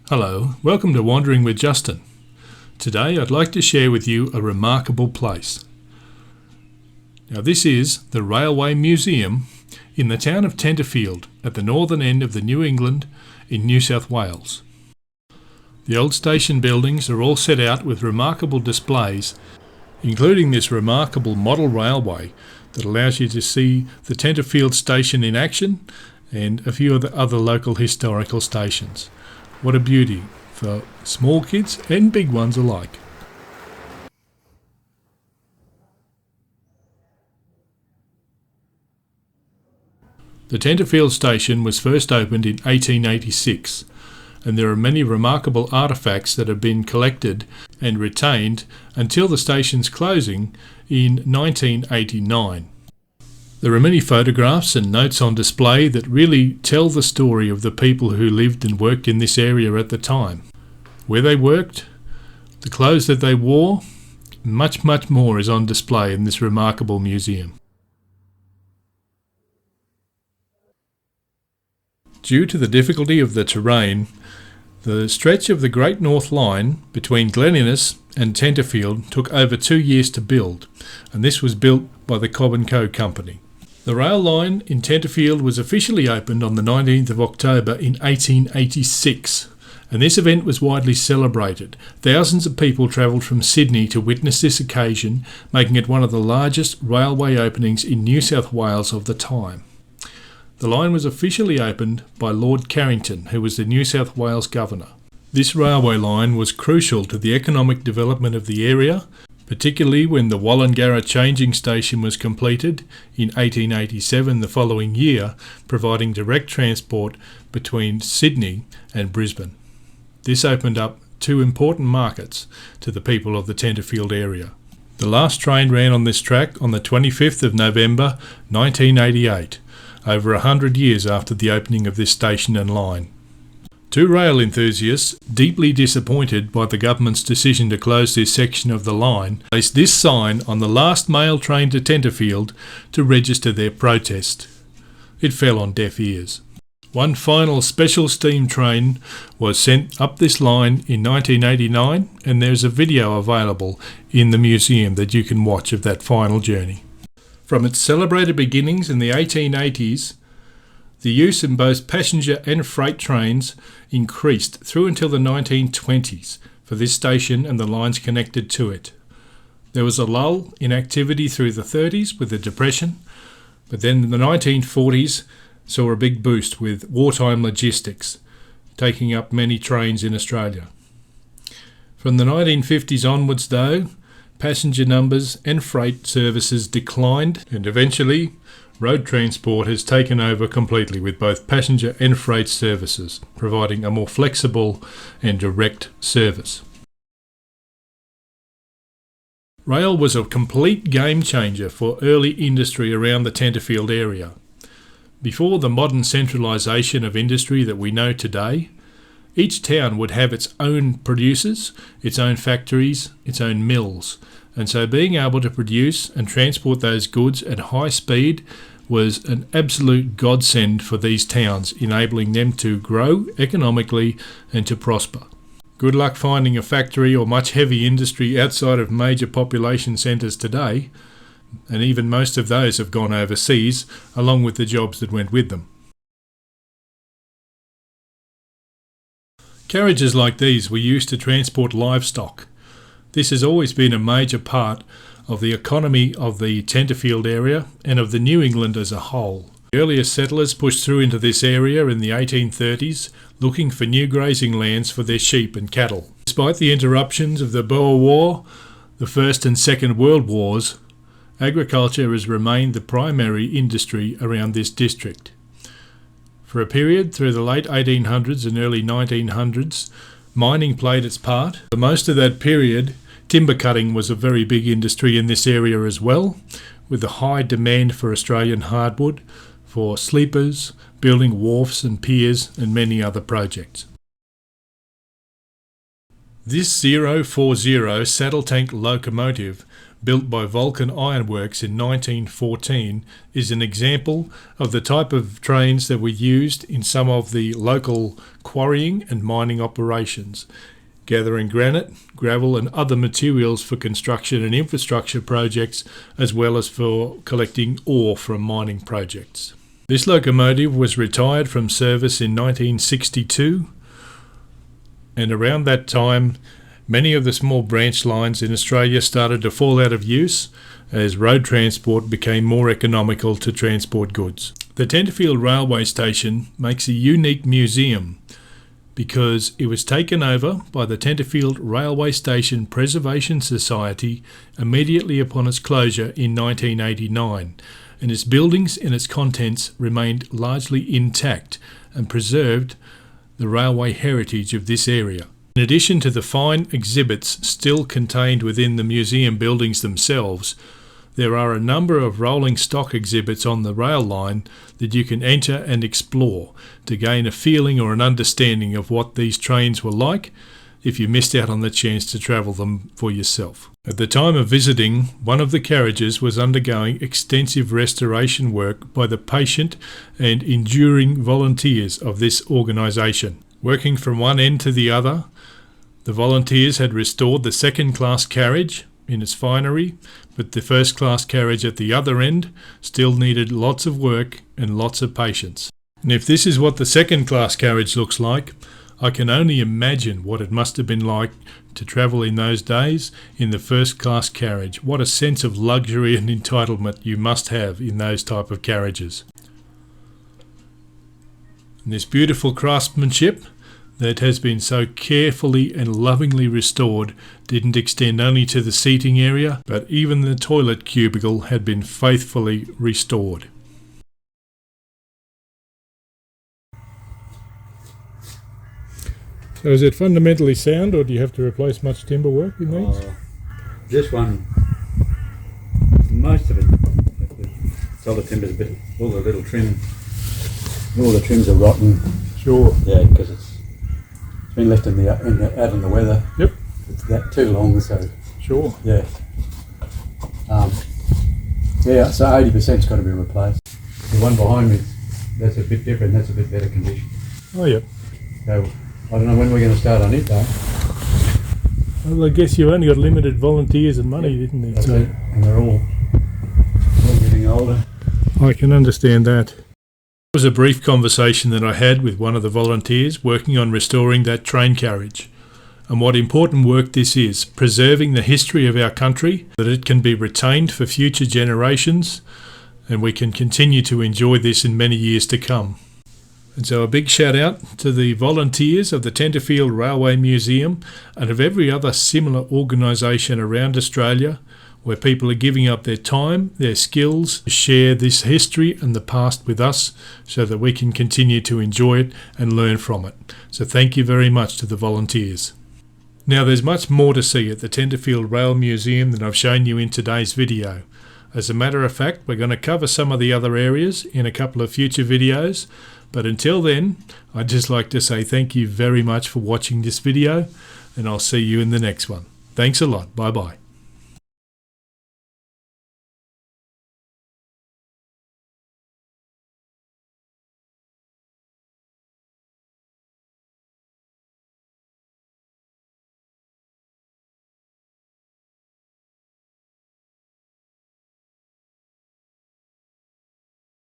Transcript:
Hello, welcome to Wandering with Justin. Today I'd like to share with you a remarkable place. Now this is the Railway Museum in the town of Tenterfield at the northern end of the New England in New South Wales. The old station buildings are all set out with remarkable displays, including this remarkable model railway that allows you to see the Tenterfield station in action and a few of the other local historical stations. What a beauty for small kids and big ones alike. The Tenterfield station was first opened in 1886, and there are many remarkable artefacts that have been collected and retained until the station's closing in 1989. There are many photographs and notes on display that really tell the story of the people who lived and worked in this area at the time. Where they worked, the clothes that they wore, much more is on display in this remarkable museum. Due to the difficulty of the terrain, the stretch of the Great North Line between Glen Innes and Tenterfield took over 2 years to build, and this was built by the Cobb & Co company. The rail line in Tenterfield was officially opened on the 19th of October in 1886, and this event was widely celebrated. Thousands of people travelled from Sydney to witness this occasion, making it one of the largest railway openings in New South Wales of the time. The line was officially opened by Lord Carrington, who was the New South Wales Governor. This railway line was crucial to the economic development of the area, particularly when the Wallangarra changing station was completed in 1887 the following year, providing direct transport between Sydney and Brisbane. This opened up two important markets to the people of the Tenterfield area. The last train ran on this track on the 25th of November 1988, over 100 years after the opening of this station and line. Two rail enthusiasts, deeply disappointed by the government's decision to close this section of the line, placed this sign on the last mail train to Tenterfield to register their protest. It fell on deaf ears. One final special steam train was sent up this line in 1989, and there's a video available in the museum that you can watch of that final journey. From its celebrated beginnings in the 1880s, the use in both passenger and freight trains increased through until the 1920s for this station and the lines connected to it. There was a lull in activity through the 30s with the Depression, but then in the 1940s saw a big boost with wartime logistics, taking up many trains in Australia. From the 1950s onwards though, passenger numbers and freight services declined, and eventually road transport has taken over completely with both passenger and freight services, providing a more flexible and direct service. Rail was a complete game changer for early industry around the Tenterfield area. Before the modern centralisation of industry that we know today, each town would have its own producers, its own factories, its own mills, and so being able to produce and transport those goods at high speed was an absolute godsend for these towns, enabling them to grow economically and to prosper. Good luck finding a factory or much heavy industry outside of major population centres today, and even most of those have gone overseas, along with the jobs that went with them. Carriages like these were used to transport livestock. This has always been a major part of the economy of the Tenterfield area and of the New England as a whole. The earliest settlers pushed through into this area in the 1830s, looking for new grazing lands for their sheep and cattle. Despite the interruptions of the Boer War, the First and Second World Wars, agriculture has remained the primary industry around this district. For a period through the late 1800s and early 1900s, mining played its part. For most of that period, timber cutting was a very big industry in this area as well, with the high demand for Australian hardwood, for sleepers, building wharfs and piers and many other projects. This 040 saddle tank locomotive built by Vulcan Ironworks in 1914, is an example of the type of trains that were used in some of the local quarrying and mining operations, gathering granite, gravel and other materials for construction and infrastructure projects, as well as for collecting ore from mining projects. This locomotive was retired from service in 1962, and around that time many of the small branch lines in Australia started to fall out of use as road transport became more economical to transport goods. The Tenterfield railway station makes a unique museum because it was taken over by the Tenterfield Railway Station Preservation Society immediately upon its closure in 1989, and its buildings and its contents remained largely intact and preserved the railway heritage of this area. In addition to the fine exhibits still contained within the museum buildings themselves, there are a number of rolling stock exhibits on the rail line that you can enter and explore to gain a feeling or an understanding of what these trains were like if you missed out on the chance to travel them for yourself. At the time of visiting, one of the carriages was undergoing extensive restoration work by the patient and enduring volunteers of this organisation. Working from one end to the other, the volunteers had restored the second-class carriage in its finery, but the first-class carriage at the other end still needed lots of work and lots of patience. And if this is what the second-class carriage looks like, I can only imagine what it must have been like to travel in those days in the first-class carriage. What a sense of luxury and entitlement you must have in those type of carriages. And this beautiful craftsmanship that has been so carefully and lovingly restored didn't extend only to the seating area, but even the toilet cubicle had been faithfully restored. So is it fundamentally sound, or do you have to replace much timber work in these? This one, most of it, solid timber's a bit, all the little trim, all the trims are rotten. Sure. Yeah, because it's been left out in the weather. Yep. It's that too long, so. Sure. Yeah. Yeah, so 80%'s got to be replaced. The one behind me, that's a bit different, that's a bit better condition. Oh, yep. So, I don't know when we're going to start on it though. Well, I guess you only got limited volunteers and money, didn't you? So, and they're all getting older. I can understand that. It was a brief conversation that I had with one of the volunteers working on restoring that train carriage, and what important work this is, preserving the history of our country, that it can be retained for future generations, and we can continue to enjoy this in many years to come. And so a big shout out to the volunteers of the Tenterfield Railway Museum and of every other similar organisation around Australia where people are giving up their time, their skills to share this history and the past with us so that we can continue to enjoy it and learn from it. So thank you very much to the volunteers. Now there's much more to see at the Tenterfield Rail Museum than I've shown you in today's video. As a matter of fact, we're going to cover some of the other areas in a couple of future videos. But until then, I'd just like to say thank you very much for watching this video, and I'll see you in the next one. Thanks a lot. Bye bye.